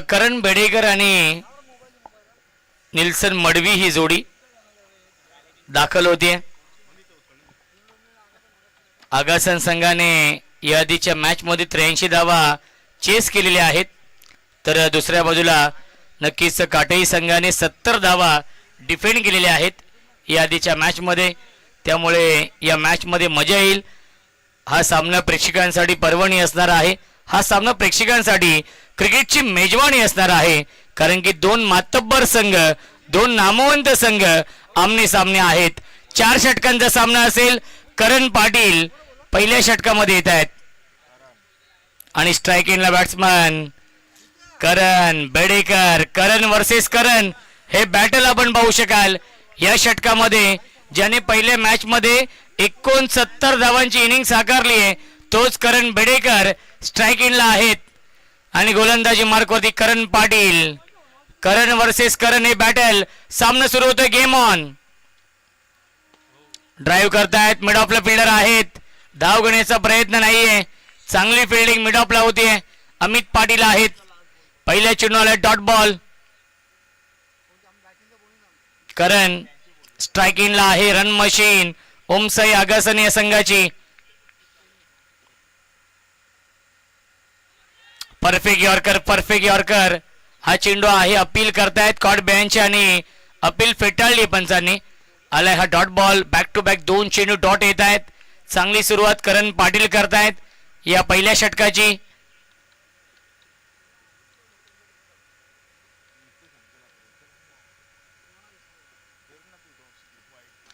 करण बेडेकर आणि निल्सन मडवी ही जोडी दाखल होते. आगासन संघाने या आधीच्या मॅच मध्ये 83 धावा चेस केलेल्या आहेत, तर दुसऱ्या बाजूला नक्कीच काटेई संघाने 70 धावा डिफेंड केलेल्या आहेत या आधीच्या मॅच मध्ये. त्यामुळे या मॅच मध्ये मजा येईल. हा सामना प्रेक्षकांसाठी पर्वणी असणार आहे. हा सामना प्रेक्षकांसाठी क्रिकेटची मेजवानी असणार आहे, कारण की दोन मातब्बर संघ, दोन नामवंत संघ आमने सामने आहेत. 4 षटकांचा सामना असेल. करण पाटील पहिल्या षटकामध्ये येत आहेत आणि स्ट्राइक इनला बॅट्समन करण बेडेकर. करण वर्सेस करण हे बॅटल आपण पाहू शकाल या षटकामध्ये. ज्याने पहिल्या मॅच मध्ये 69 धावांची इनिंग साकारली आहे तोच करण बेडेकर स्ट्राइक इनला आहेत आणि गोलंदाजी मार्कवरती करण पाटील. करण वर्सेस करण हे बॅटल. सामना सुरू होतोय. Game on. ड्राईव्ह करतायत. मिड ऑफला फिल्डर आहेत. धाव घेण्याचा प्रयत्न नाहीये. चांगली फिल्डिंग मिड ऑफला होतीये. अमित पाटील आहेत. पहिल्या चेंडूला डॉट बॉल. करण स्ट्राइक इनला आहे. रन मशीन ओमसाई आगासन या संघाची. Perfect yorker, perfect yorker. हा चेंडू आहे. अपील करतायत कॉट बेंच आणि अपील फेटाळली पंचांनी. आलाय हा dot ball. Back to back 2 चेंडू डॉट येत आहेत. चांगली सुरुवात करण पाटील करतायत या पहिल्या षटकाची.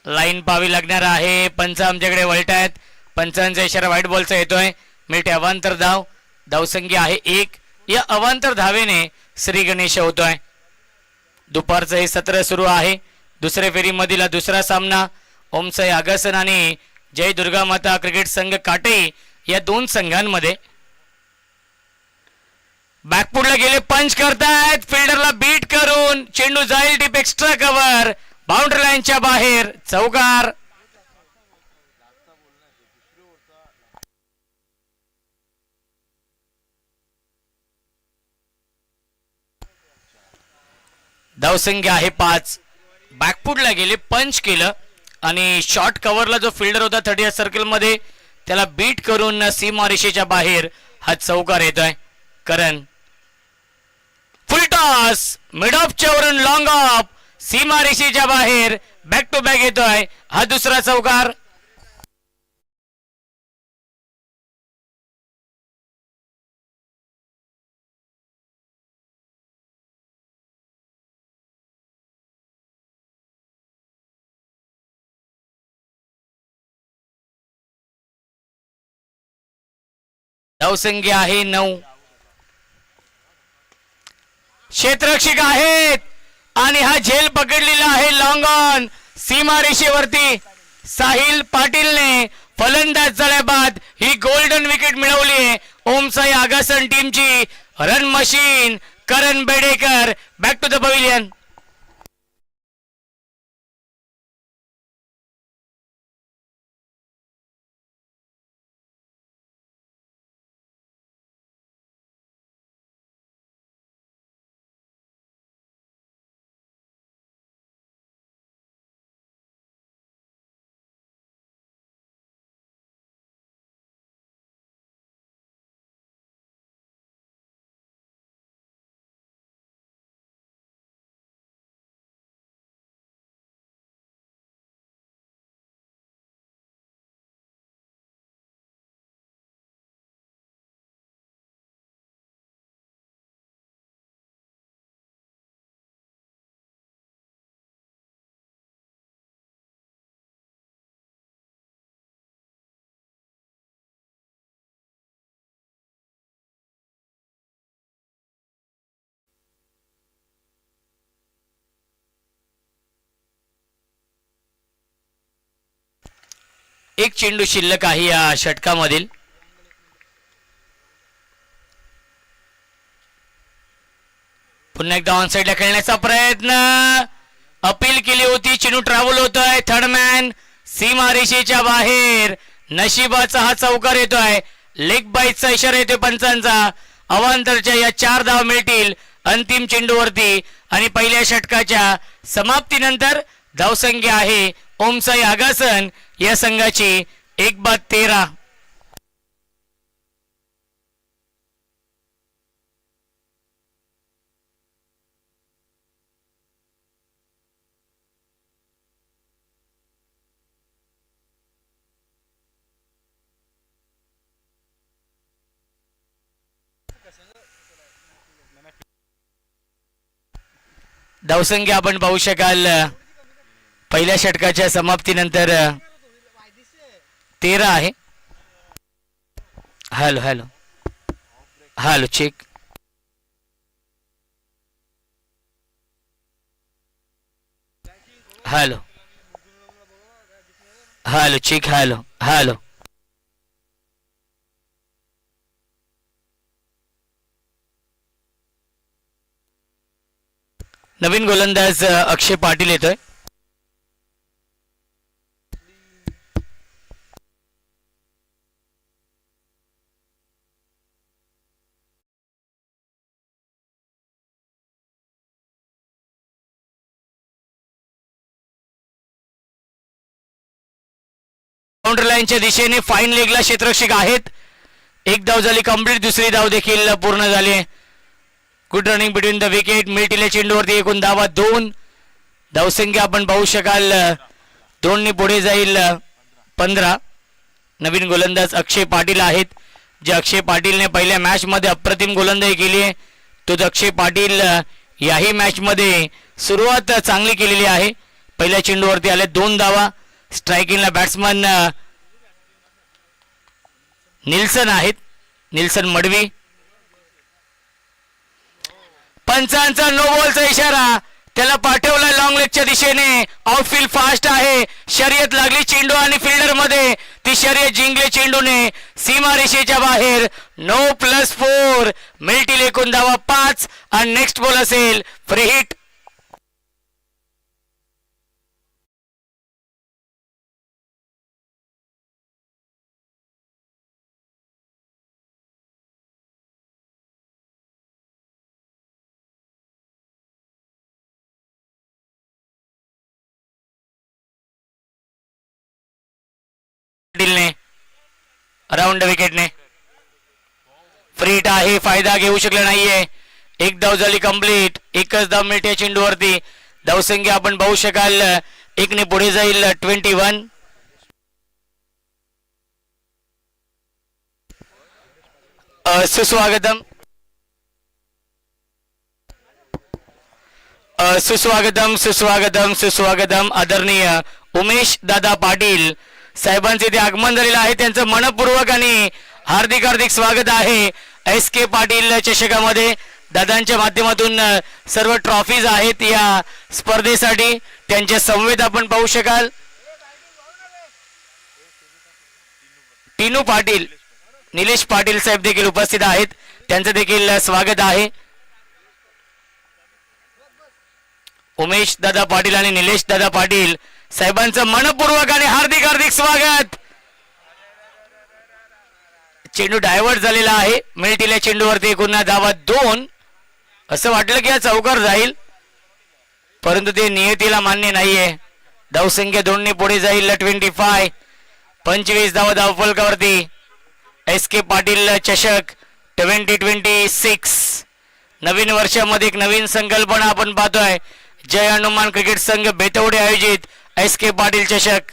लाईन पावी लागणार आहे. पंच आमच्याकडे वळतायत. पंचांचा इशारा व्हाईट बॉलचा येतोय. मिळते अवांतर धाव. धावसंख्या आहे 1. या अवांतर धावेने श्री गणेश होतोय. दुपारचं हे सत्र सुरू आहे. दुसऱ्या फेरीमधील दुसरा सामना ओमसाई आगासन आणि जय दुर्गा माता क्रिकेट संघ काटे या दोन संघांमध्ये. बॅकफुटला गेले. पंच करतायत. फिल्डरला बीट करून चेंडू जाईल डीप. Extra cover. बाउंड्री लाईनच्या बाहेर. चौकार. धावसंख्या आहे 5. बॅकफुटला गेले. पंच केलं आणि शॉर्ट कव्हरला जो फिल्डर होता 30 सर्कल मध्ये त्याला बीट करून सीमा रेषेच्या बाहेर हा चौकार येतोय. करण फुल टॉस. मिड ऑफच्या वरून लॉंग ऑफ. सीमा रेषेच्या बाहेर बॅक टू बॅक येतोय हा दुसरा चौकार. धावसंख्या आहे 9. क्षेत्ररक्षक आहेत आणि हा झेल पकडलेला आहे लॉंग ऑन सीमा रेषेवरती. साहिल पाटीलने फलंदाज झाल्याबाद ही गोल्डन विकेट मिळवली आहे ओमसाई आगासन टीमची. Run machine Karan Bedekar. Back to the pavilion. एक चेंडू शिल्लक आहे या षटकामधील. पुन्हा एकदा ऑन साइडला खेळण्याचा प्रयत्न. अपील केली होती. चेंडू ट्रॅव्हल होतोय. थर्ड मॅन सीमा रेषेच्या बाहेर. नशिबाचा हा चौकार येतोय. लेग बाईटचा इशारा येतोय पंचांचा. अवांतरच्या या 4 धावा मिळतील अंतिम चेंडूवरती आणि पहिल्या षटकाच्या समाप्तीनंतर धावसंख्या आहे ओमसाई आगासन या संघाची 1-13. धावसंख्या आपण पाहू शकाल पहिल्या षटकाच्या समाप्तीनंतर 13 आहे. Hello hello hello check. Hello hello check. Hello hello नवीन गोलंदाज अक्षय पाटील येतोय. बाउंड्री लाईनच्या दिशेने फाईन लेगला क्षेत्ररक्षक आहेत. एक धाव झाली कंप्लीट. दुसरी धाव देखील पूर्ण झाली. Good running between the wicket. मिळतील चेंडूवरती एकूण धावा 2. धावसंख्या आपण पाहू शकाल 2 पुढे जाईल 15. नवीन गोलंदाज अक्षय पाटील आहेत. जे अक्षय पाटीलने पहिल्या मॅच मध्ये अप्रतिम गोलंदाजी केली आहे. तो अक्षय पाटील याही मॅच मध्ये सुरुवात चांगली केलेली आहे. पहिल्या चेंडूवरती आले 2 धावा. स्ट्रायकिंगला बॅट्समन निल्सन आहेत. निल्सन मडवी. पंचांचा नो बॉलचा इशारा. त्याला पाठवला लॉंग लेगच्या दिशेने. आउटफील्ड फास्ट आहे. शर्यत लागली चेंडू आणि फिल्डर मध्ये. ती शर्यत जिंकले चेंडूने सीमारेषेच्या बाहेर. 9+4 मिळतील एकूण धावा 5 आणि नेक्स्ट बॉल असेल फ्री हिट. पाटीलने राऊंड विकेटने फ्री हिट आहे. फायदा घेऊ शकला नाहीये. एक धाव झाली कंप्लीट. एकच धाव मिळते चेंडूवरती. धावसंख्या आपण पाहू शकाल 1 पुढे जाईल 21. सुस्वागतम सुस्वागतम सुस्वागतम सुस्वागतम आदरणीय उमेश दादा पाटील साहेबांचे ते आगमन झालेलं आहे. त्यांचं मनपूर्वक आणि हार्दिक हार्दिक स्वागत आहे. SK पाटील चषकामध्ये दादांच्या माध्यमातून सर्व ट्रॉफीज आहेत या स्पर्धेसाठी. त्यांचे संवेद आपण पाहू शकाल. टीनू पाटील निलेश पाटील साहेब देखील उपस्थित आहेत. त्यांचं देखील स्वागत आहे. उमेश दादा पाटील आणि निलेश दादा पाटील साहेबांचं मनपूर्वक आणि हार्दिक हार्दिक स्वागत. चेंडू डायव्हर्ट झालेला आहे. मिळतील चेंडूवरती एकूण धावा 2. असं वाटलं की हा चौकार जाईल परंतु ते नियतीला मान्य नाहीये. धावसंख्या 2 पुढे जाईल 25. 25 धावा धावफलकावरती. SK पाटील चषक 2026 नवीन वर्षामध्ये एक नवीन संकल्पना आपण पाहतोय. जय हनुमान क्रिकेट संघ बेतवडे आयोजित SK पाटील चषक.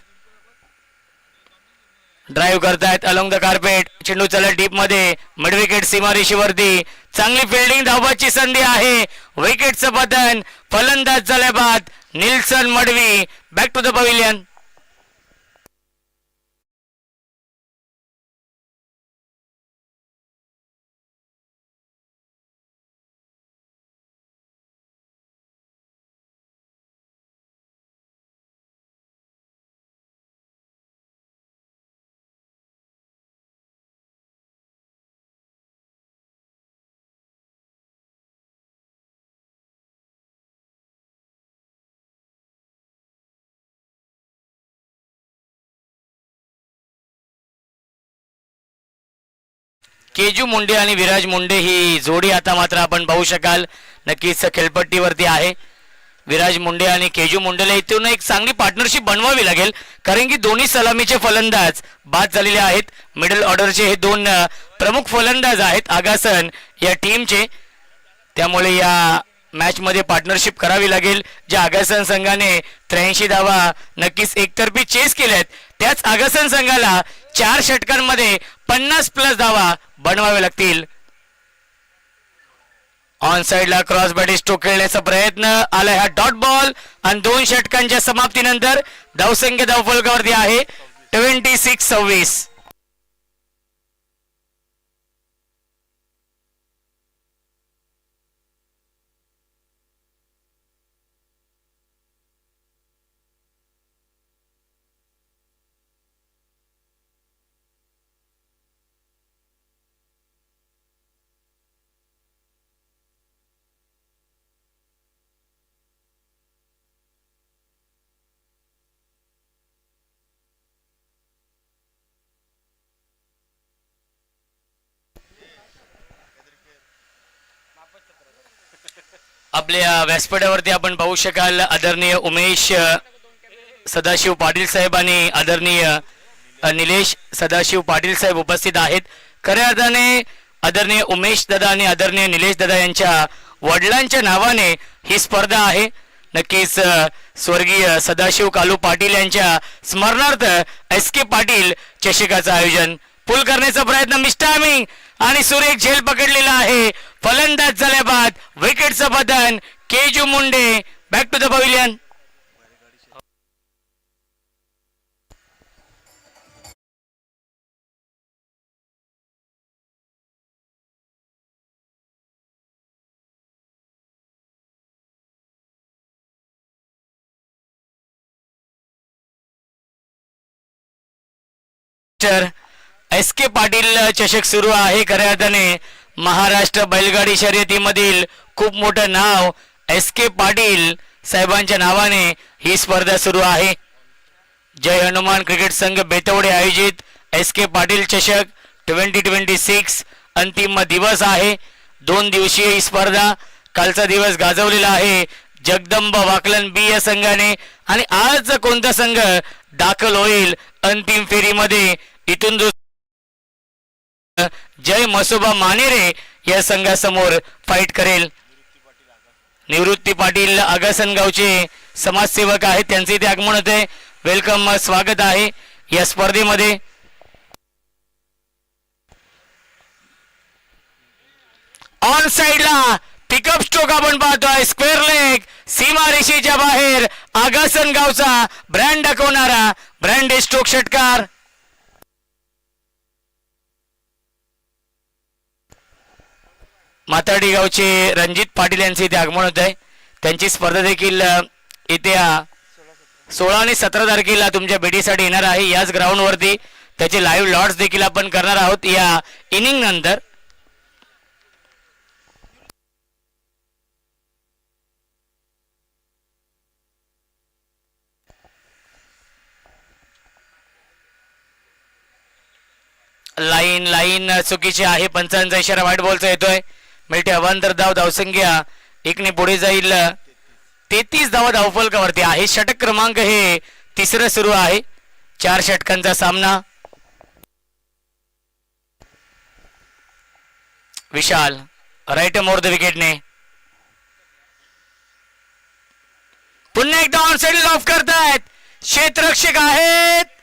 ड्राईव्ह करतायत अलॉंग द कार्पेट. चेंडू चला डीप मध्ये. मिड विकेट सीमारेषेवरती. चांगली फिल्डिंग धावाची संधी आहे. विकेटचं पतन. फलंदाज झाल्या बाद Nilson Madvi. Back to the pavilion. Keju Munde आणि विराज मुंडे ही जोडी आता मात्र आपण पाहू शकाल नक्कीच खेळपट्टीवरती आहे. विराज मुंडे आणि केजू मुंडेला इथून एक चांगली पार्टनरशिप बनवावी लागेल, कारण की दोन्ही सलामीचे फलंदाज बाद झालेले आहेत. मिडल ऑर्डरचे हे दोन प्रमुख फलंदाज आहेत आगासन या टीमचे, त्यामुळे या मॅचमध्ये पार्टनरशिप करावी लागेल. ज्या आगासन संघाने 83 धावा नक्कीच एकतर्फी चेस केल्या आहेत, त्याच आगासन संघाला 4 षटकांमध्ये 50+ धावा बनवाव्या लागतील. ऑन साइडला क्रॉस बॅटी स्ट्रोक खेळण्याचा प्रयत्न आलाय, हा डॉट बॉल आणि 2 षटकांच्या समाप्तीनंतर धावसंख्या धावफलकावरती आहे 26-26. आपल्या व्यासपीठावरती आपण पाहू शकाल आदरणीय उमेश सदाशिव पाटील साहेब आणि आदरणीय निलेश सदाशिव पाटील साहेब उपस्थित आहेत. खऱ्या अर्थाने आदरणीय उमेश दादा आणि आदरणीय निलेश दादा यांच्या वडिलांच्या नावाने ही स्पर्धा आहे. नक्कीच स्वर्गीय सदाशिव कालू पाटील यांच्या स्मरणार्थ SK पाटील चषकाचं आयोजन. पुल करण्याचा प्रयत्न मिस्टायमिंग आणि सुरेख झेल पकडलेला आहे. फलंदाज झाल्या बाद विकेटचं बदन. Keju Munde back to the pavilion. SK Patil चषक सुरू आहे. खऱ्या अर्थाने महाराष्ट्र बैलगाडी शर्यतीमधील खूप मोठं नाव SK पाटील साहेबांच्या नावाने ही स्पर्धा सुरू आहे. जय हनुमान क्रिकेट संघ बेतवडे आयोजित SK पाटील चषक 2026 अंतिम दिवस आहे. 2 दिवसीय ही स्पर्धा. कालचा दिवस गाजवलेला आहे जगदंब वाकलन बी या संघाने, आणि आज कोणता संघ दाखल होईल अंतिम फेरीमध्ये इथून जय मसोबा मानेरे या संघासमोर फाईट करेल. निवृत्ती पाटील आगासन गावचे समाजसेवक आहेत, त्यांचे इथे आगमन होते. वेलकम, स्वागत आहे या स्पर्धेमध्ये. ऑन साइडला पिकअप स्ट्रोक आपण पाहतोय, स्क्वेअर लेग सीमा रेषेच्या बाहेर आगासन गावचा ब्रँड दाखवणारा ब्रँड स्ट्रोक षटकार. माताडी गावचे रणजित पाटील यांचे इथे आगमन होत आहे. त्यांची स्पर्धा देखील येत्या 16 आणि 17 तारखेला तुमच्या भेटीसाठी येणार आहे याच ग्राउंडवरती. त्याचे लाईव्ह लॉट्स देखील आपण करणार आहोत या इनिंग नंतर. लाईन चुकीची आहे. पंचांचा इशारा व्हाईट बॉलचा येतोय. मिळते अवांतर धाव. धावसंख्या 1 ने पुढे जाईल. 33 धावा धावफलकावरती आहे. षटक क्रमांक हे तिसरं सुरू आहे. 4 षटकांचा सामना. विशाल राईट मोर द विकेटने पुन्हा एकदा ऑन साइड ऑफ करतायत. क्षेत्ररक्षक आहेत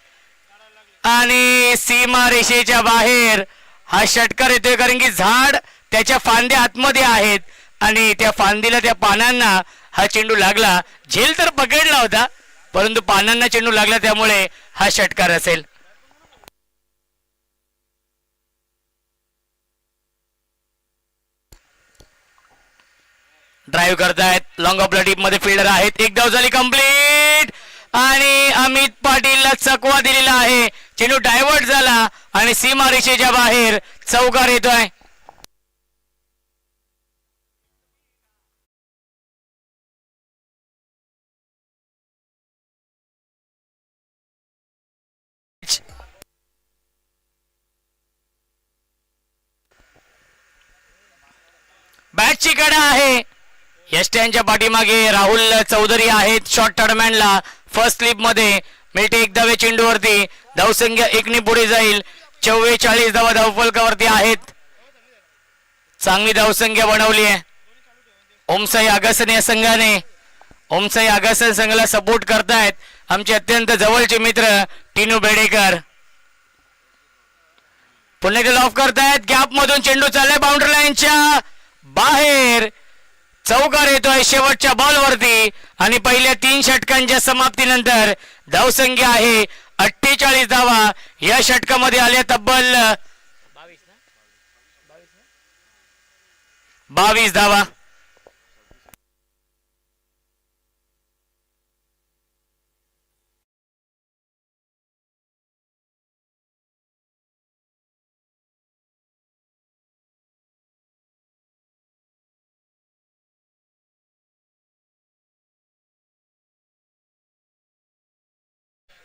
आणि सीमा रेषेच्या बाहेर हा षटकार येतोय, कारण की झाड त्याच्या फांद्या आतमध्ये आहेत आणि त्या फांदीला त्या पानांना हा चेंडू लागला. झेल तर पकडला होता, परंतु पानांना चेंडू लागला, त्यामुळे हा षटकार असेल. ड्राईव्ह करतायत. लॉंग ऑफ टीप मध्ये फिल्डर आहेत. एक धाव झाली कंप्लीट आणि अमित पाटीलला चकवा दिलेला आहे. चेंडू डायव्हर्ट झाला आणि सीमा रेषेच्या बाहेर चौकार येतोय. मॅचची कडा आहे. यष्ट्यांच्या पाठीमागे राहुल चौधरी आहेत शॉर्ट टर्मॅनला. फर्स्ट स्लिप मध्ये मिळते एक धावे चेंडूवरती. धावसंख्या 1 पुढे जाईल. 44 धावा धावफलकावरती आहेत. चांगली धावसंख्या बनवली आहे. ओमसाई आगासन या संघाने. ओमसाई आगासन संघाला सपोर्ट करतायत आमचे अत्यंत जवळचे मित्र टिनू बेडेकर. पुन्हा एकदा लॉफ करतायत. गॅप मधून चेंडू चाललाय बाउंड्री लाईनच्या बाहेर. चौकार येतोय शेवटच्या बॉलवरती आणि पहिल्या 3 षटकांच्या समाप्तीनंतर धावसंख्या आहे 48 धावा. या षटकामध्ये आल्या तब्बल 22 धावा.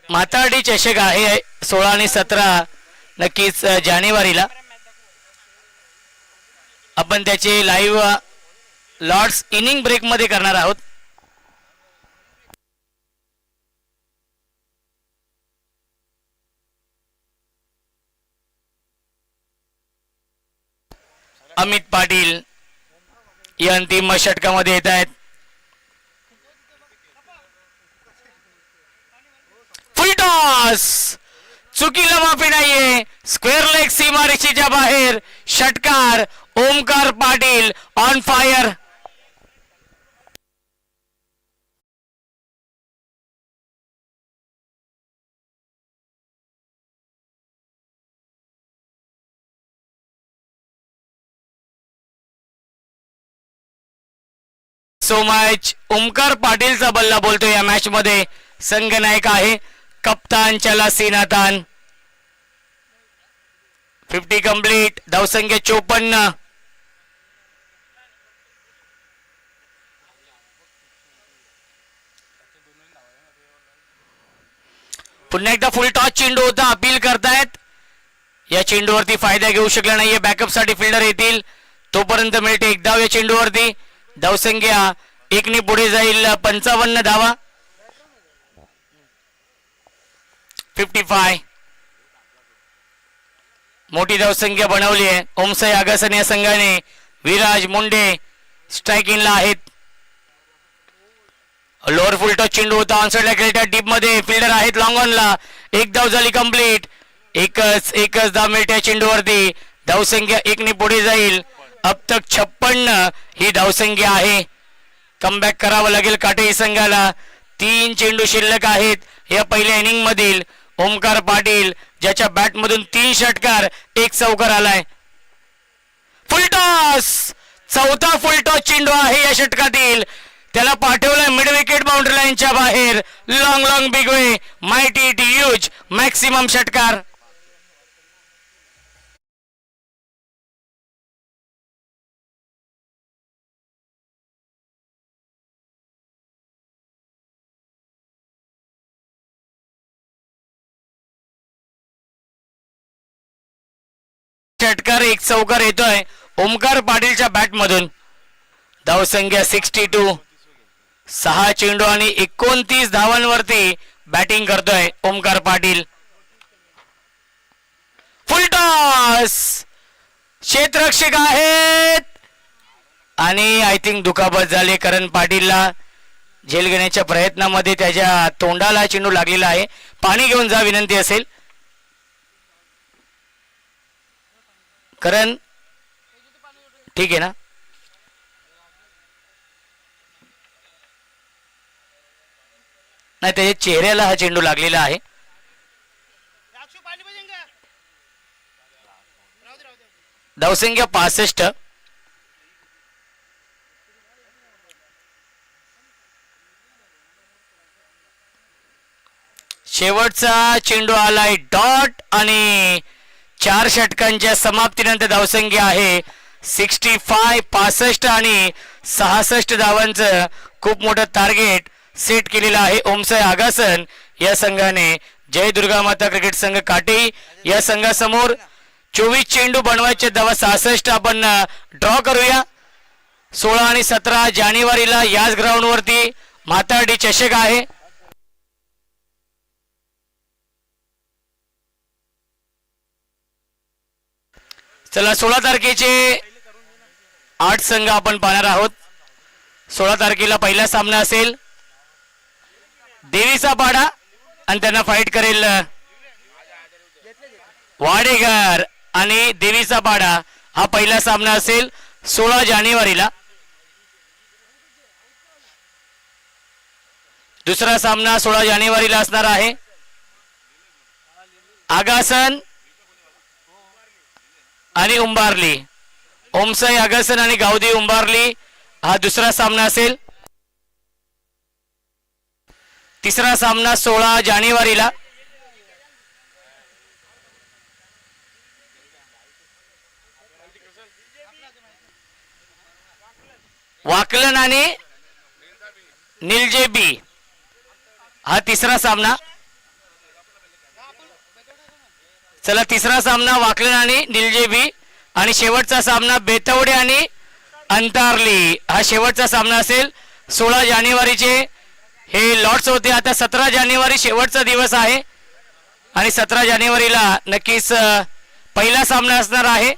माताडी चषक आहे 16 आणि 17 नक्कीच जानेवारीला. आपण त्याचे लाईव्ह लॉर्ड्स इनिंग ब्रेक मध्ये करणार आहोत. अमित पाटील या अंतिम षटकामध्ये येत आहेत. फुलटॉस चुकीला माफी नाहीये. स्क्वेअर लेग सीमारेषेच्या बाहेर. षटकार Omkar Patil on fire. So much. Omkar पाटीलचा बल्ला बोलतो या मॅच मध्ये. संघनायक आहे कप्तान चला सीनातान. 50 कंप्लीट. धावसंख्या 54. पुन्हा एकदा फुल टॉस चेंडू होता. अपील करतायत. या चेंडूवरती फायदा घेऊ शकला नाहीये. बॅकअप साठी फिल्डर येतील तोपर्यंत मिळते एक धाव या चेंडूवरती. धावसंख्या 1 पुढे जाईल 55 धावा. 55. मोठी धावसंख्या बनवली आहे. ओमसाई आगासन या संघाने. विराज मुंडे स्ट्रायकिंगला आहेत. लोअर फुल टॉस चेंडू होता. ऑनसाइडला खेळतात डीप मध्ये फिल्डर आहेत लॉंग ऑनला. एक धाव झाली कंप्लीट. एकच धाव मिळते चेंडूवरती. धावसंख्या 1 पुढे जाईल. अब तक 56 ही धावसंख्या आहे. कमबॅक करावं लागेल काटेरी संघाला. 3 चेंडू शिल्लक आहेत या पहिल्या इनिंग मधील. ओमकार पाटील ज्याच्या बॅट मधून 3 षटकार 1 चौकार आलाय. फुलटॉस. चौथा फुलटॉस चेंडू आहे या षटकातील. त्याला पाठवलाय मिड विकेट बाउंड्री लाईनच्या बाहेर. Long big way mighty it huge maximum षटकार. षटकार 1 चौकार येतोय ओमकार पाटीलच्या बॅट मधून. धावसंख्या 62. 6 चेंडू आणि 29 धावांवरती बॅटिंग करतोय ओमकार पाटील. फुलटॉस. क्षेत्ररक्षक आहेत आणि आय थिंक दुखापत झाली. करण पाटीलला झेल घेण्याच्या प्रयत्नामध्ये त्याच्या तोंडाला चेंडू लागलेला आहे. पाणी घेऊन जा विनंती असेल. करण ठीक आहे ना. नाही त्याच्या चेहऱ्याला हा चेंडू लागलेला आहे. धावसंख्या 65. शेवटचा चेंडू आलाय डॉट आणि 4 षटकांच्या समाप्तीनंतर धावसंख्या आहे 65. 65 आणि 66 धावांचं खूप मोठं टार्गेट सेट केलेलं आहे ओमसाई आगासन या संघाने. जय दुर्गा माता क्रिकेट संघ काटे या संघासमोर 24 चेंडू बनवायचे धावा 66. आपण ड्रॉ करूया. 16 आणि 17 जानेवारीला याच ग्राउंडवरती माताडी चषक आहे. चला 16 तारखेचे 8 संघ आपण पाहणार आहोत. 16 तारखेला पहिला सामना असेल देवीचा पाडा आणि त्यांना फाईट करेल वाडेघर आणि देवीचा पाडा. हा पहिला सामना असेल 16 जानेवारीला. दुसरा सामना 16 जानेवारीला असणार आहे आगासन आणि उंबारली. ओमसाई आगासन आणि गावदी उंबारली हा दुसरा सामना असेल. तिसरा सामना 16 जानेवारीला वाकलन आणि निलजेबी हा तिसरा सामना. चला तिसरा सामना वाकलन आणि निलजेबी आणि शेवटचा सामना बेतवडे आणि अंतारली हा शेवटचा सामना असेल 16 जानेवारीचे. हे लॉट्स होते. आता 17 जानेवारी शेवटचा दिवस आहे आणि 17 जानेवारीला नक्कीच पहिला सामना असणार आहे.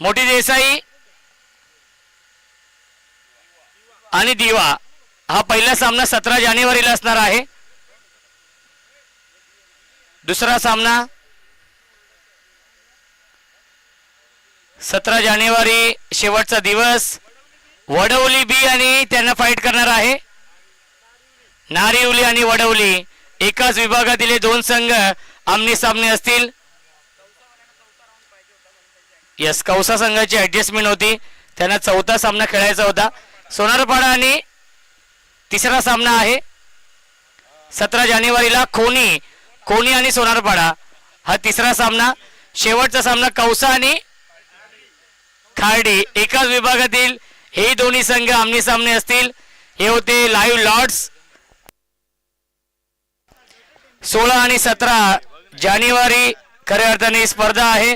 मोठी देसाई आणि दिवा हा पहिला सामना 17 जानेवारीला असणार आहे. दुसरा सामना 17 जानेवारी शेवटचा दिवस वडवली बी आणि त्यांना फाईट करणार आहे नारिवली आणि वडवली. एकाच विभागातील हे दोन संघ आमने सामने असतील. यस कौसा संघाची ऍडजस्टमेंट होती. त्यांना चौथा सामना खेळायचा होता. सोनारपाडा आणि तिसरा सामना आहे 17 जानेवारीला खोनी आणि सोनारपाडा हा तिसरा सामना. शेवटचा सामना कौसा आणि खार्डी. एकाच विभागातील हे दोन्ही संघ आमने सामने असतील. हे होते लाईव्ह लॉर्ड्स. 16 आणि 17 जानेवारी खऱ्या अर्थाने स्पर्धा आहे.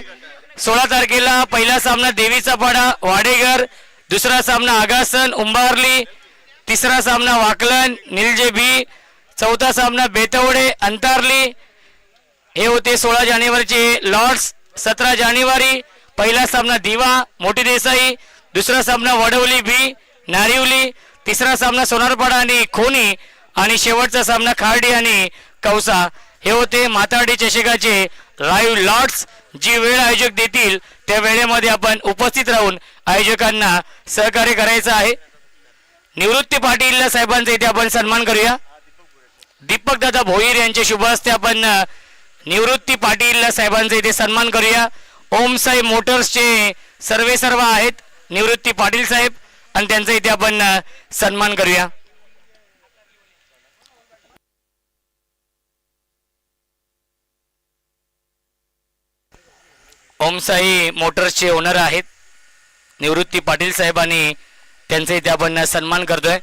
16 तारखेला पहिला सामना देवीचा पाडा वाडेघर, दुसरा सामना आगासन उंबारली, तिसरा सामना वाकलन निलजेबी, चौथा सामना बेतवडे अंतारली. हे होते 16 जानेवारीचे लॉर्ड्स. 17 जानेवारी पहिला सामना दिवा मोठी देसाई, दुसरा सामना वडवली बी नारिवली, तिसरा सामना सोनारपाडा आणि खोनी आणि शेवटचा सामना खार्डी आणि कौसा. हे होते माताडी चषकाचे लाईव्ह लॉट्स. जी वेळ आयोजक देतील त्या वेळेमध्ये आपण उपस्थित राहून आयोजकांना सहकार्य करायचं आहे. निवृत्ती पाटील साहेबांचा इथे आपण सन्मान करूया. दीपक दादा भोईर यांच्या शुभ हस्ते आपण निवृत्ती पाटील साहेबांचा इथे सन्मान करूया. ओम साई मोटर्सचे सर्व आहेत निवृत्ती पाटील साहेब आणि त्यांचा इथे आपण सन्मान करूया. ओमसाई मोटर्सचे ओनर आहेत निवृत्ती पाटील साहेब आणि त्यांचा इथे आपण सन्मान करतोय.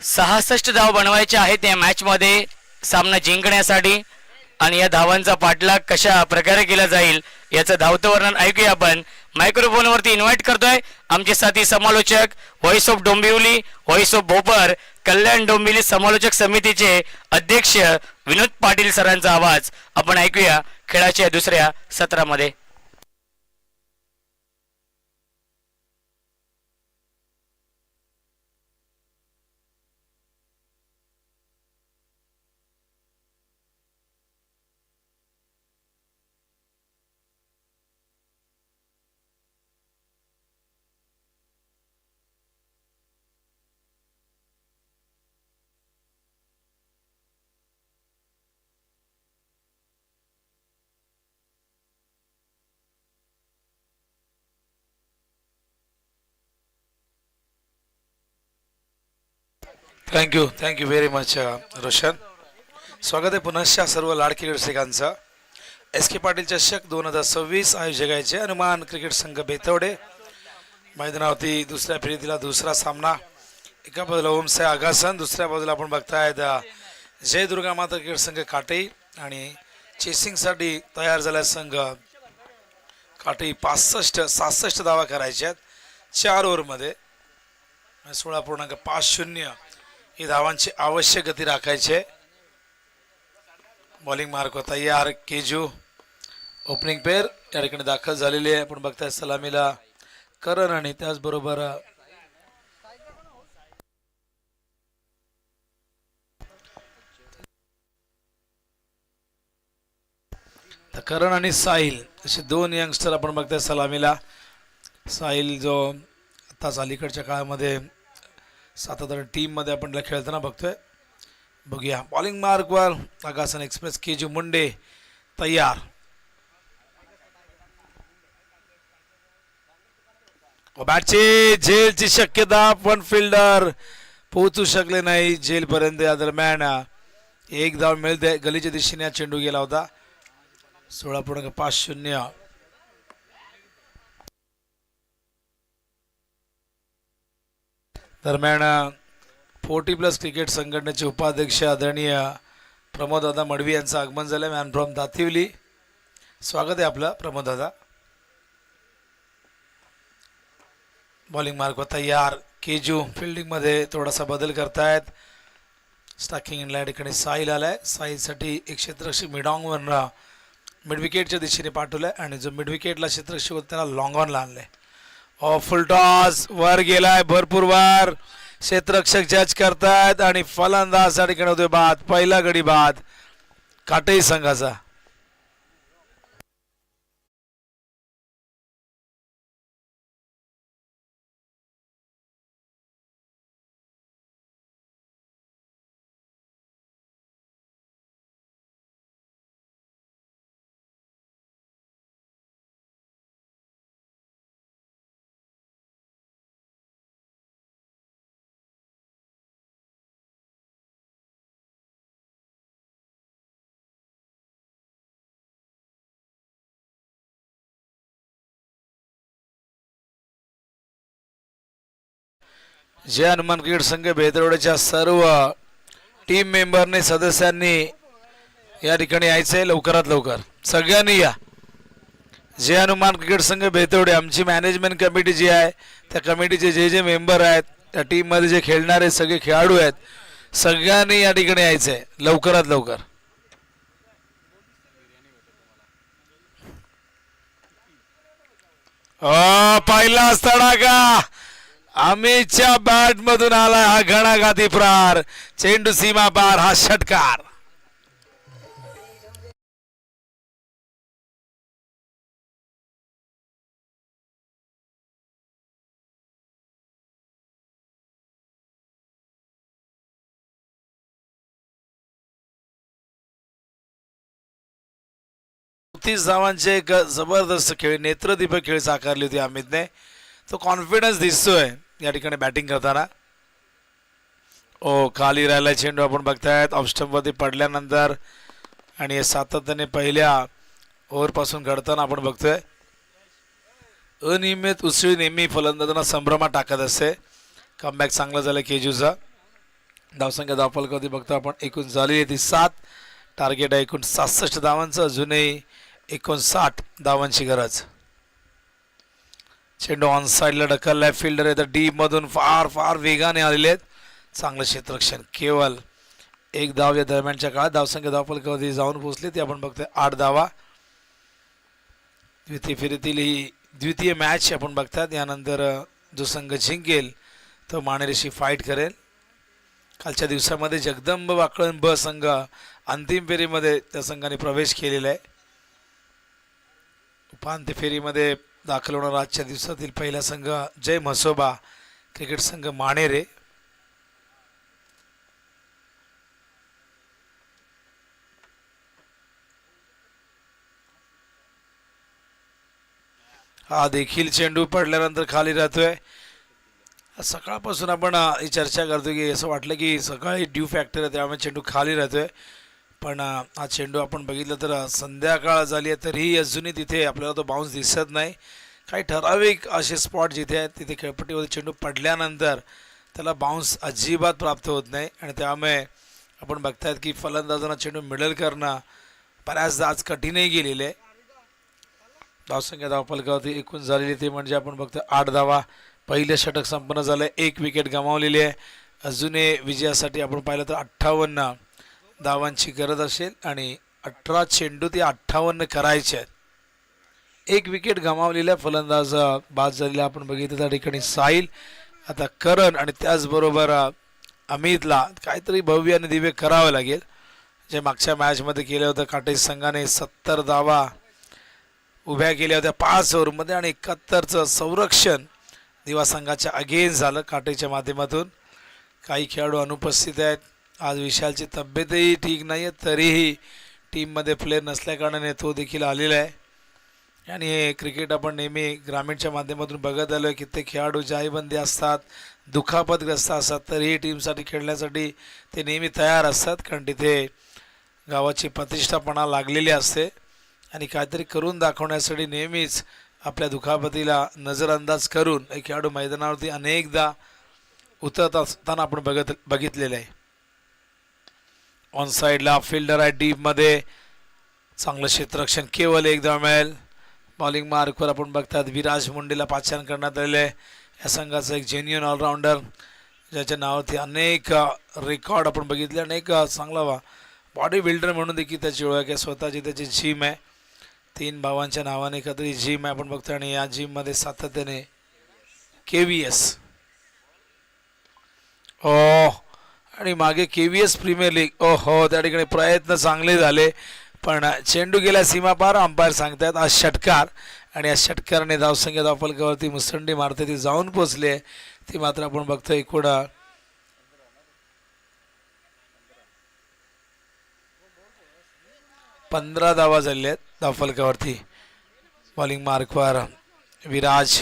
66 धाव बनवायचे आहेत या मॅच मध्ये सामना जिंकण्यासाठी आणि या धावांचा पाठलाग कशा प्रकारे केला जाईल याचं धावतं वर्णन ऐकूया आपण. मायक्रोफोन वरती इन्व्हाइट करतोय आमचे साथी समालोचक voice of Dombivli, voice of Bhopar, Kalyan Dombivli समालोचक समितीचे अध्यक्ष विनोद पाटील सरांचा आवाज आपण ऐकूया खेळाच्या दुसऱ्या सत्रामध्ये. Thank you very much Roshan. स्वागत आहे पुनश्च सर्व लाडकी रसिकांचं. एस के पाटील चषक 2026 आयोजकाचे हनुमान क्रिकेट संघ बेतवडे मैदानावरती दुसऱ्या फेरीतला दुसरा सामना. एका बाजूला ओमसाई आगासन, दुसऱ्या बाजूला आपण बघतायत जय दुर्गा माता क्रिकेट संघ काटे आणि चेसिंगसाठी तयार झाला संघ काटे 65-67 धावा करायच्या आहेत 4 ओव्हरमध्ये 16.50 ही धावांची आवश्यक गती राखायची आहे. बॉलिंग मार्क तयार केजू ओपनिंग पेअर या ठिकाणी दाखल झालेली आहे. आपण बघताय सलामीला करण आणि त्याचबरोबर करण आणि साहिल असे 2 यंगस्टर आपण बघताय सलामीला. साहिल जो आताच अलीकडच्या काळामध्ये सातत्याने टीममध्ये आपण खेळताना बघतोय. बघूया बॉलिंग मार्कवर आकाशन एक्सप्रेस केजू मुंडे तयार. बॅटची झेलची शक्यता पण फिल्डर पोहोचू शकले नाही झेलपर्यंत. या दरम्यान एक धाव मिळते. गलीच्या दिशेने चेंडू गेला होता. 16.50 दरम्यान 40+ क्रिकेट संघटनेचे उपाध्यक्ष आदरणीय प्रमोददादा मडवी यांचं आगमन झालं. Man from Dativali. स्वागत आहे आपलं प्रमोददादा. बॉलिंग मार्क तयार केजू फिल्डिंगमध्ये थोडासा बदल करतायत. स्टाकिंग इनला या ठिकाणी साहिल आलाय. साहिलसाठी एक क्षेत्ररक्षक मिडॉंगवरनं मिड विकेटच्या दिशेने पाठवलंय आणि जो मिड विकेटला क्षेत्ररक्षक होता त्याला लॉंग ऑनला आणलंय. फुल टॉस वर गेलाय भरपूर वर. क्षेत्ररक्षक जज करतायत आणि फलंदाज या ठिकाणी होतोय बाद. पहिला गडी बाद काटेई संघाचा. जय हनुमान क्रिकेट संघ बेदरवाड्याच्या सर्व टीम मेंबरने सदस्यांनी या ठिकाणी यायचंय लवकरात लवकर. सगळ्यांनी या. जय हनुमान क्रिकेट संघ बेतवडे आमची मॅनेजमेंट कमिटी जी आहे त्या कमिटीचे जे मेंबर आहेत त्या टीममध्ये जे खेळणारे सगळे खेळाडू आहेत सगळ्यांनी या ठिकाणी यायचंय लवकरात लवकर. पहिलाच तडाखा अमितच्या बॅट मधून आला हा घणाघाती प्रहार. चेंडू सीमा पार हा षटकार. धावांचे एक जबरदस्त खेळ नेत्रदीपक खेळ साकारली होती अमितने. तो कॉन्फिडन्स दिसतोय या ठिकाणी बॅटिंग करताना. खाली राहिला चेंडू आपण बघतायत ऑफ स्टंप वरती पडल्यानंतर आणि हे सातत्याने पहिल्या ओव्हर पासून घडताना आपण बघतोय. अनियमित उसळी नेहमी फलंदाजांना संभ्रमात टाकत असते. कमबॅक चांगला झाला केजूचा. धावसंख्या धावफलकावरती बघतो आपण एकूण झाली आहे ती 7. टार्गेट आहे एकूण 67 धावांचं. अजूनही 59 धावांची गरज. चेंडू ऑन साईडला ढकललाय. फिल्डर आहे तर डीप मधून फार फार वेगाने आलेले आहेत. चांगलं क्षेत्ररक्षण. केवळ 1 धाव या दरम्यानच्या काळात. धावसंख्या धावफलकावरती जाऊन पोहोचले ते आपण बघतोय 8 धावा. द्वितीय फेरीतील ही द्वितीय मॅच आपण बघतात. यानंतर जो संघ जिंकेल तो मानेरीशी फाईट करेल. कालच्या दिवसामध्ये जगदंब वाकळण ब संघ अंतिम फेरीमध्ये त्या संघाने प्रवेश केलेला आहे. उपांत्य फेरीमध्ये दाखल होणार आजच्या दिवसातील पहिला संघ जय म्हसोबा क्रिकेट संघ माणेरे. हा देखील चेंडू पडल्यानंतर खाली राहतोय. सकाळपासून आपण ही चर्चा करतो की असं वाटलं की सकाळी ड्यू फॅक्टर आहे त्यामुळे चेंडू खाली राहतोय. पण हा चेंडू आपण बघितलं तर संध्याकाळ झाली आहे तरीही अजूनही तिथे आपल्याला तो बाउन्स दिसत नाही. काही ठराविक असे स्पॉट जिथे आहेत तिथे खेळपट्टीवर चेंडू पडल्यानंतर त्याला बाउन्स अजिबात प्राप्त होत नाही आणि त्यामुळे आपण बघतायत की फलंदाजांना चेंडू मिडल करणं बऱ्याचदा आज कठीणही गेलेले आहे. धावसंख्या धावफलकावरती एकूण झालेली ते म्हणजे आपण बघतो 8 धावा. पहिले षटक संपन्न झालंय, 1 विकेट गमावलेली आहे. अजूनही विजयासाठी आपण पाहिलं तर 58 धावांची गरज असेल आणि 18 चेंडू ते 58 करायचे आहेत. 1 विकेट गमावलेल्या फलंदाज बाद झालेला आपण बघितलं त्या ठिकाणी साहिल. आता करण आणि त्याचबरोबर अमितला काहीतरी भव्य आणि दिव्य करावं लागेल, जे मागच्या मॅचमध्ये केलं होतं. काटे संघाने 70 धावा उभ्या केल्या होत्या 5 ओव्हरमध्ये आणि 71चं संरक्षण दिवा संघाच्या अगेन्स्ट झालं काटेच्या माध्यमातून. काही खेळाडू अनुपस्थित आहेत. आज विशालची तब्येतही ठीक नाही आहे, तरीही टीममध्ये प्लेयर नसल्याकारणाने तो देखील आलेला आहे. आणि हे क्रिकेट आपण नेहमी ग्रामीणच्या माध्यमातून बघत आलो आहे. कित्येक खेळाडू जाहीबंदी असतात, दुखापतग्रस्त असतात, तरीही टीमसाठी खेळण्यासाठी ते नेहमी तयार असतात, कारण तिथे गावाची प्रतिष्ठापणा लागलेली असते आणि काहीतरी करून दाखवण्यासाठी नेहमीच आपल्या दुखापतीला नजरअंदाज करून एक खेळाडू मैदानावरती अनेकदा उतरत असताना आपण बघितलेलं आहे. ऑन साईडला फिल्डर आहे डीपमध्ये, चांगलं क्षेत्ररक्षण केवळ एकदा मिळेल. बॉलिंग मार्कवर आपण बघतात विराज मुंडेला पाचारण करण्यात आलेलं आहे. या संघाचा एक जेन्युअन ऑलराऊंडर, ज्याच्या नावावरती अनेक रेकॉर्ड आपण बघितले. अनेक चांगला बॉडी बिल्डर म्हणून देखील त्याची ओळख आहे. स्वतःची त्याची जिम आहे, 3 भावांच्या नावाने एकत्री जिम आहे आपण बघतो. आणि या जिममध्ये सातत्याने KVS आणि मागे KVS प्रीमियर लीग त्या ठिकाणी प्रयत्न चांगले झाले, पण चेंडू गेल्या सीमापार. अंपायर सांगतायत आज षटकार, आणि या षटकाराने धावसंख्या धावफलकावरती मुसंडी मारते ती जाऊन पोचले. ती मात्र आपण बघतोय एकूण 15 धावा झालेल्या आहेत धावफलकावरती. बॉलिंग मार्कवर विराज.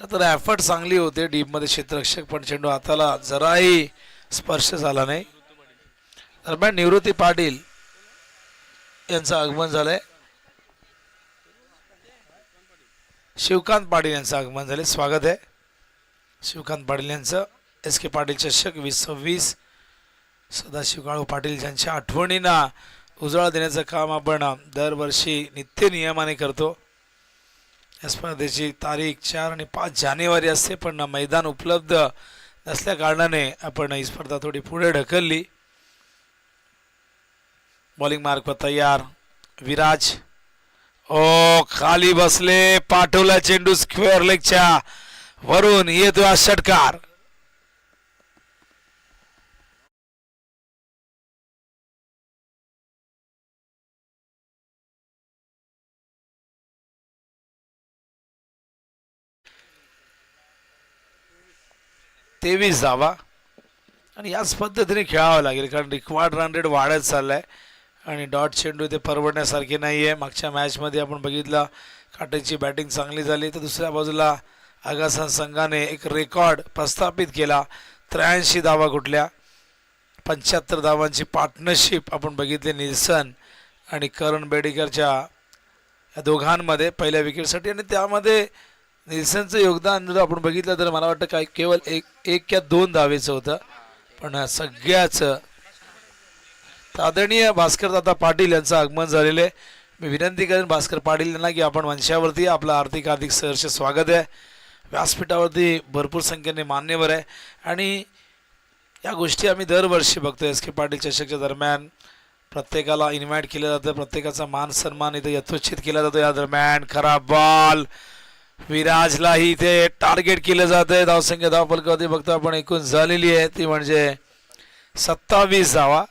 तर एफर्ट चांगली होते डीपमध्ये क्षेत्ररक्षक, पण चेंडू हाताला जराही स्पर्श झाला नाही. दरम्यान निवृत्ती पाटील यांचं आगमन झालंय. शिवकांत पाटील यांचं आगमन झाले. स्वागत आहे शिवकांत पाटील यांचं. SK पाटील चषक 2026 सदाशिव काळू पाटील यांच्या आठवणींना उजाळा देण्याचं काम आपण दरवर्षी नित्य नियमाने करतो. या स्पर्धेची तारीख 4 आणि 5 जानेवारी असते, पण मैदान उपलब्ध नसल्या कारणाने आपण ही स्पर्धा थोडी पुढे ढकलली. बॉलिंग मार्कवर तयार विराज. खाली बसले, पाठवला चेंडू स्क्वेअर लेगच्या वरून. येतो हा षटकार. तेवीस धावा आणि याच पद्धतीने खेळावं लागेल, कारण रिक्वायर्ड रन रेट वाढत चाललाय आणि डॉट चेंडू ते परवडण्यासारखे नाही आहे. मागच्या मॅचमध्ये आपण बघितलं काटेची बॅटिंग चांगली झाली, तर दुसऱ्या बाजूला आगासन संघाने एक रेकॉर्ड प्रस्थापित केला. 83 धावा कुठल्या, 75 धावांची पार्टनरशिप आपण बघितली निल्सन आणि करण बेडेकरच्या या दोघांमध्ये पहिल्या विकेटसाठी. आणि त्यामध्ये निल्सनचं योगदान जर आपण बघितलं तर मला वाटतं काय केवळ एक या 2 धावेचं होतं, पण सगळ्याच आदरणीय भास्कर दादा पाटील यांचं आगमन झालेलं आहे. मी विनंती करेन भास्कर पाटील यांना की आपण मंचावरती आपलं हार्दिक सहर्ष स्वागत आहे. व्यासपीठावरती भरपूर संख्येने मान्यवर आहे आणि या गोष्टी आम्ही दरवर्षी बघतो. SK पाटील चषकच्या दरम्यान प्रत्येकाला इन्व्हाइट केलं जातं, प्रत्येकाचा मान सन्मान इथे यथोचित केला जातो. या दरम्यान खराब बॉल, विराजलाही इथे टार्गेट केलं जातंय. धावसंख्या धावफलकावरती बघतो आपण एकूण झालेली आहे ती म्हणजे 27 धावा.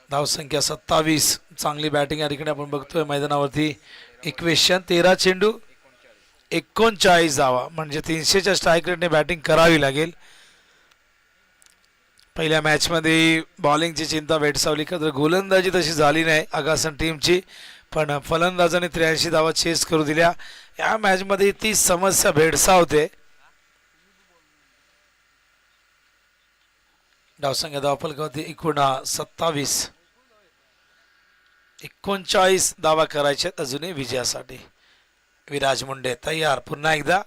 धावसंख्या 27. चांगली बॅटिंग या ठिकाणी आपण बघतोय मैदानावरती. इक्वेशन 13 चेंडू 39 धावा, म्हणजे 300च्या स्ट्राईक रेटने बॅटिंग करावी लागेल. पहिल्या मॅचमध्ये बॉलिंगची चिंता भेडसावली का तर गोलंदाजी तशी झाली नाही आगासन टीमची, पण फलंदाजाने 83 धावा चेस करू दिल्या. या मॅचमध्ये ती समस्या भेडसावते. धावसंख्या धावफलकावरती एकूण 27. 39 धावा करायचे अजूनही विजयासाठी. विराज मुंडे तयार पुन्हा एकदा.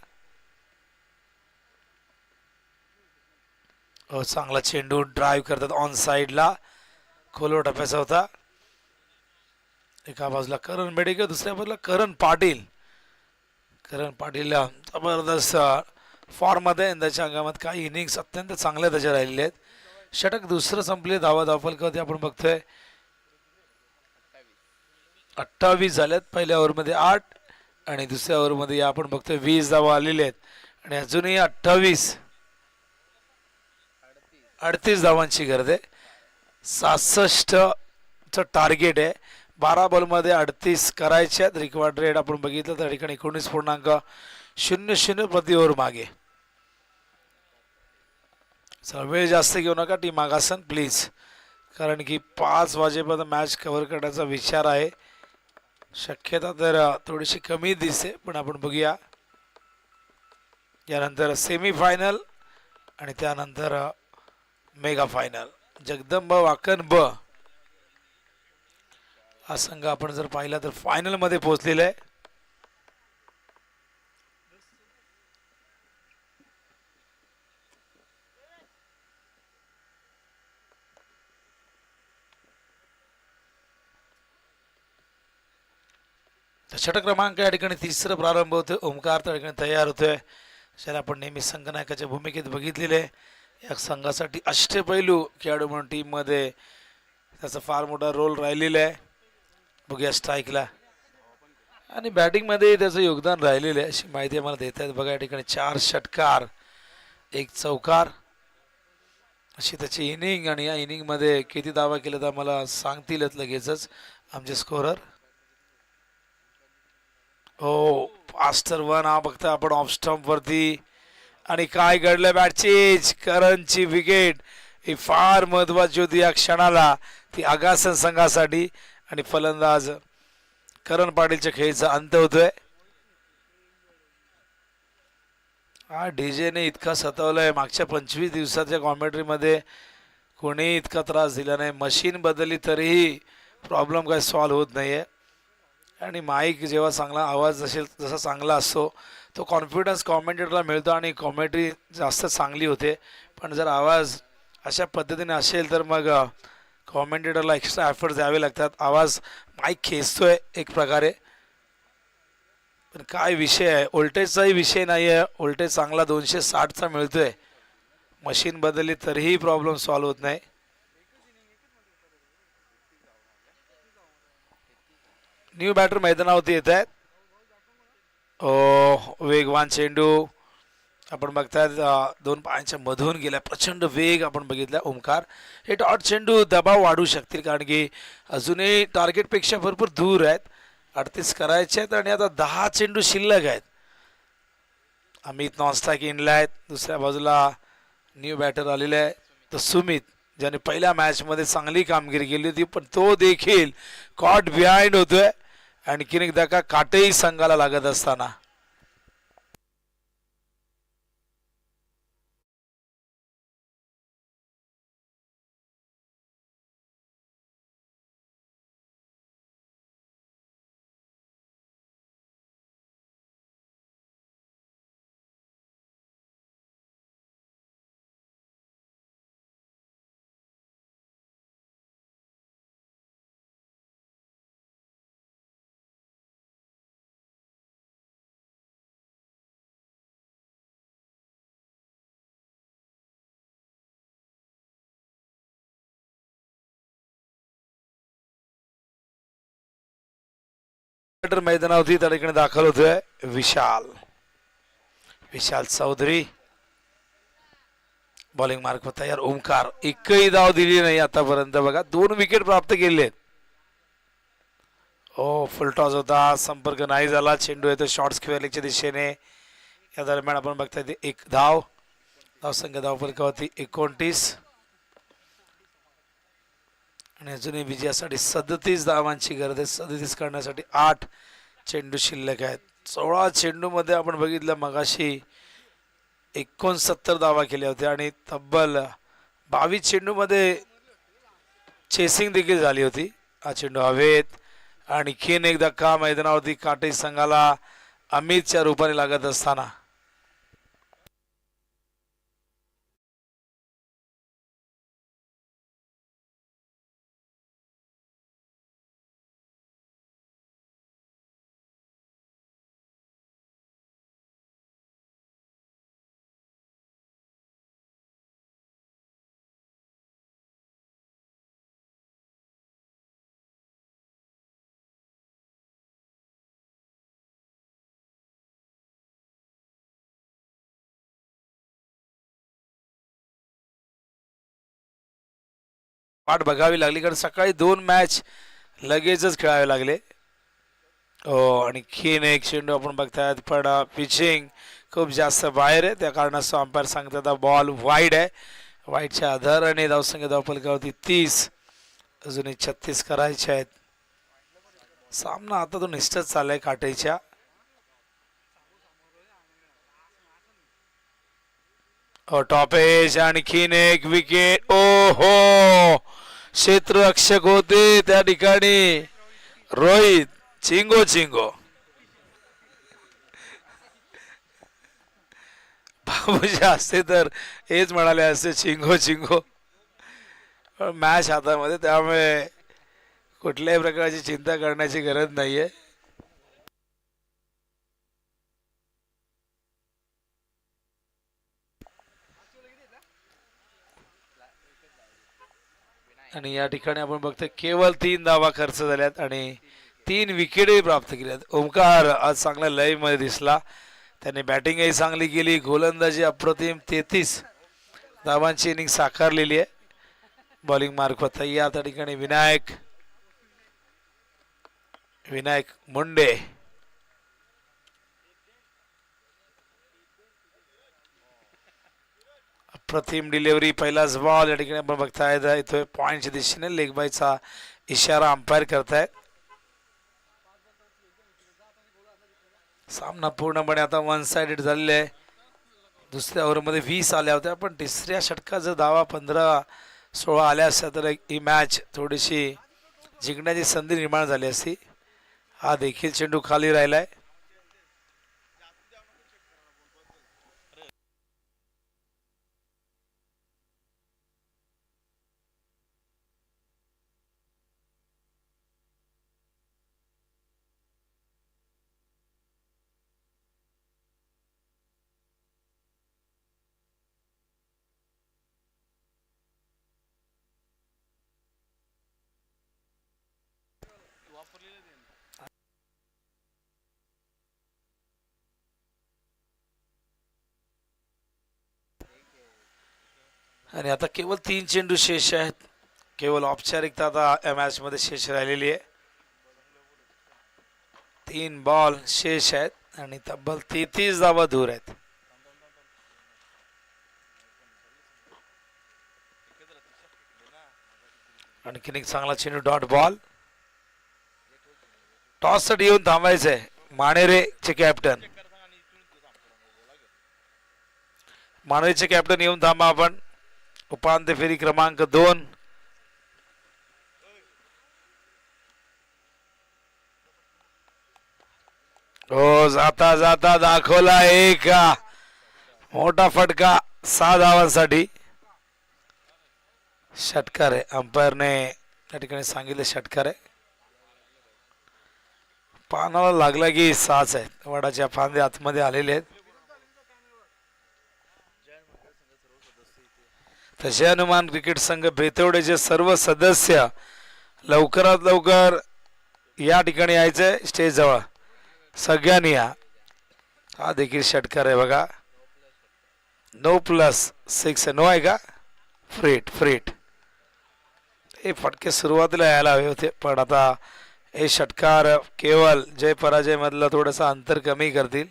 चांगला चेंडू ड्राईव्ह करतात ऑन साईडला, खोलवर टप्प्याचा होता. एका बाजूला करण बेडेकर, दुसऱ्या बाजूला करण पाटील. करण पाटील जबरदस्त फॉर्म मध्ये यंदाच्या अंगामध्ये काही इनिंग्स अत्यंत चांगल्या त्याच्या राहिलेले आहेत. षटक दुसरं संपले, धावा धावफलकावरती आपण बघतोय 28 झाल्यात. पहिल्या ओव्हरमध्ये 8 आणि दुसऱ्या ओव्हरमध्ये आपण बघतोय 20 धावा आलेल्या आहेत आणि अजूनही 38 धावांची गरज आहे. 66 चं टार्गेट आहे. 12 बॉलमध्ये 38 करायचे आहेत. रिक्वायर्ड रेट आपण बघितलं तर ठिकाणी 19.00 प्रति ओव्हर मागे. वेळ जास्त घेऊ नका, टीम मागासन प्लीज, कारण की 5 वाजेपर्यंत मॅच कव्हर करण्याचा विचार आहे. शक्यता तर थोडीशी कमी दिसते, पण आपण बघूया. यानंतर सेमी फायनल आणि त्यानंतर मेगा फायनल. जगदंब वाकण ब हा संघ आपण जर पाहिला तर फायनल मध्ये पोहोचलेला आहे. षटक क्रमांक या ठिकाणी तिसरं प्रारंभ होतोय. ओमकार त्या ठिकाणी तयार होतोय, ज्याला आपण नेहमी संघनायकाच्या भूमिकेत बघितलेले. या संघासाठी अष्टपैलू खेळाडू म्हणून टीम मध्ये त्याचा फार मोठा रोल राहिलेला आहे. बघूया स्ट्राईकला आणि बॅटिंग मध्ये त्याचं योगदान राहिलेलं आहे अशी माहिती आम्हाला देत आहेत. बघा या ठिकाणी 4 षटकार 1 चौकार अशी त्याची इनिंग, आणि या इनिंग मध्ये किती धावा केल्या तर आम्हाला सांगतीलच लगेचच आमचे स्कोरर. हो, फास्टर 1 हा बघता आपण ऑफ स्टंप वरती, आणि काय घडलं, बॅटचीज करणची विकेट ही फार महत्वाची होती या क्षणाला, ती आगासन संघासाठी. आणि फलंदाज करण पाटीलच्या खेळीचा अंत होतोय. हा डीजेने इतका सतावलाय, मागच्या 25 दिवसाच्या कॉमेंट्री मध्ये कोणी इतका त्रास दिला नाही. मशीन बदलली तरीही प्रॉब्लेम काय सॉल्व्ह होत नाहीये. आणि माईक जेव्हा चांगला आवाज असेल, जसा चांगला असतो तो कॉन्फिडन्स कॉमेंटेटरला मिळतो आणि कॉमेंट्री जास्त चांगली होते. पण जर आवाज अशा पद्धतीने असेल तर मग कॉमेंटेटरला एक्स्ट्रा एफर्ट्स द्यावे लागतात. आवाज माईक खेचतोय एक प्रकारे, पण काय विषय आहे, व्होल्टेजचाही विषय नाही आहे. व्होल्टेज चांगला 260चा मिळतोय, मशीन बदलली तरीही प्रॉब्लेम सॉल्व्ह होत नाही. न्यू बॅटर मैदानावरती येत आहेत. वेगवान चेंडू आपण बघतायत, 2 पायांच्या मधून गेला, प्रचंड वेग आपण बघितला. ओमकार, हे डॉट चेंडू दबाव वाढू शकतील, कारण की अजूनही टार्गेटपेक्षा भरपूर दूर आहेत. 38 करायचे आहेत आणि आता 10 चेंडू शिल्लक आहेत. अमित नॉनस्ट्राईक इनला आहेत. दुसऱ्या बाजूला न्यू बॅटर आलेला आहे तर सुमित, ज्याने पहिल्या मॅच मध्ये चांगली कामगिरी केली होती, पण तो देखील कॉट बिहाइंड होतोय. आणखीन एक धक्का काटेही संघाला लागत असताना. मैदानावरती त्या ठिकाणी दाखल होतोय विशाल चौधरी. बॉलिंग मार्क वर तयार. ओमकार, एकही धाव दिली नाही आतापर्यंत. बघा 2 विकेट प्राप्त केले. फुल टॉस होता, संपर्क नाही झाला. चेंडू येतो शॉर्ट स्क्वेअर लेगच्या दिशेने. या दरम्यान आपण बघताय 1 धाव. धावसंख्या धावफलकावरती 29 आणि अजूनही विजयासाठी 37 धावांची गरज आहे. 37 करण्यासाठी 8 चेंडू शिल्लक आहेत. 16 चेंडू मध्ये आपण बघितलं मगाशी 69 धावा केल्या होत्या आणि तब्बल 22 चेंडू मध्ये चेसिंग देखील झाली होती. हा चेंडू हवेत. आणखीन एक धक्का मैदानावरती काटे संघाला अमितच्या रूपाने लागत असताना. वाट बघावी लागली, कारण सकाळी 2 मॅच लगेचच खेळावे लागले. आणखीन एक चेंडू आपण बघतायत, पण पिचिंग खूप जास्त बाहेर आहे, त्या कारणास्तव अंपायर सांगतात बॉल वाईड आहे. वाईडच्या आधाराने धावसंख्या धावफलकावरती 30, अजूनही 36 करायचे आहेत. सामना आता तो निश्चित चाललाय काटेच्या. टॉप एज, आणखीन एक विकेट. ओहो, क्षेत्ररक्षक होते त्या ठिकाणी रोहित. चिंगो चिंगो, बाबूजी असते तर हेच म्हणाले असते, चिंगो चिंगो. मॅच हातामध्ये, त्यामुळे कुठल्याही प्रकारची चिंता करण्याची गरज नाहीये. आणि या ठिकाणी आपण बघतोय केवळ 3 धावा खर्च झाल्यात आणि 3 विकेटही प्राप्त केल्यात. ओमकार आज चांगल्या लय मध्ये दिसला, त्याने बॅटिंगही चांगली केली, गोलंदाजी अप्रतिम. 33 धावांची इनिंग साकारलेली आहे. बॉलिंग मार्फत तयार त्या ठिकाणी विनायक मुंडे. अप्रतिम डिलिव्हरी, पहिलाच बॉल. या ठिकाणी आपण बघताय इथे पॉइंटच्या दिशेने लेग बायचा इशारा अंपायर करतायत. सामना पूर्णपणे आता 1 साइडेड झालेला आहे. दुसऱ्या ओव्हरमध्ये 20 आल्या होत्या, पण तिसऱ्या षटकात जर धावा 15-16 आल्या असत्या तर ही मॅच थोडीशी जिंकण्याची संधी निर्माण झाली असती. हा देखील चेंडू खाली राहिलाय. आणि आता केवळ 3 चेंडू शेष आहेत. केवळ औपचारिकता आता या मॅच मध्ये शेष राहिलेली आहे. 3 बॉल शेष आहेत आणि तब्बल 33 धावा दूर आहेत. आणखीन एक चांगला चेंडू, डॉट बॉल. टॉस साठी येऊन थांबायचंय मानेरेचे कॅप्टन. मानेरेचे कॅप्टन येऊन थांबा आपण. उपांत्य फेरी क्रमांक 2. हो, जाता जाता दाखवला एक मोठा फटका 6 धावांसाठी. षटकार आहे, अंपायरने त्या ठिकाणी सांगितले षटकार आहे. पानाला लागला की 6च आहेत. वडाच्या फांदे आतमध्ये आलेले आहेत. तसे हनुमान क्रिकेट संघ बेतवडेचे सर्व सदस्य लवकरात लवकर या ठिकाणी यायचंय स्टेज जवळ. सगळ्यांनी या. हा देखील षटकार आहे बघा. 9+6 नो आहे का? फ्रीट. हे फटके सुरुवातीला यायला हवे होते, पण आता हे षटकार केवळ जय पराजय मधलं थोडंसं अंतर कमी करतील.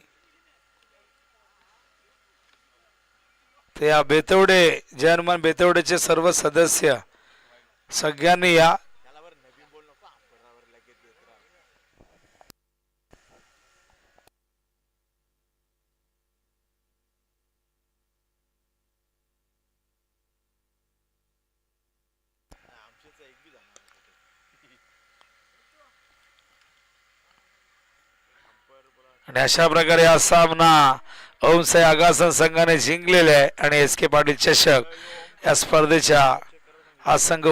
ते या बेतवडे, जय हनुमान बेतवडेचे सर्व सदस्य सगळ्यांनी या. आणि अशा प्रकारे हा सामना ओमसाई आगासन संघाने जिंकलेला आहे आणि एस के पाटील चषक या स्पर्धेच्या हा संघ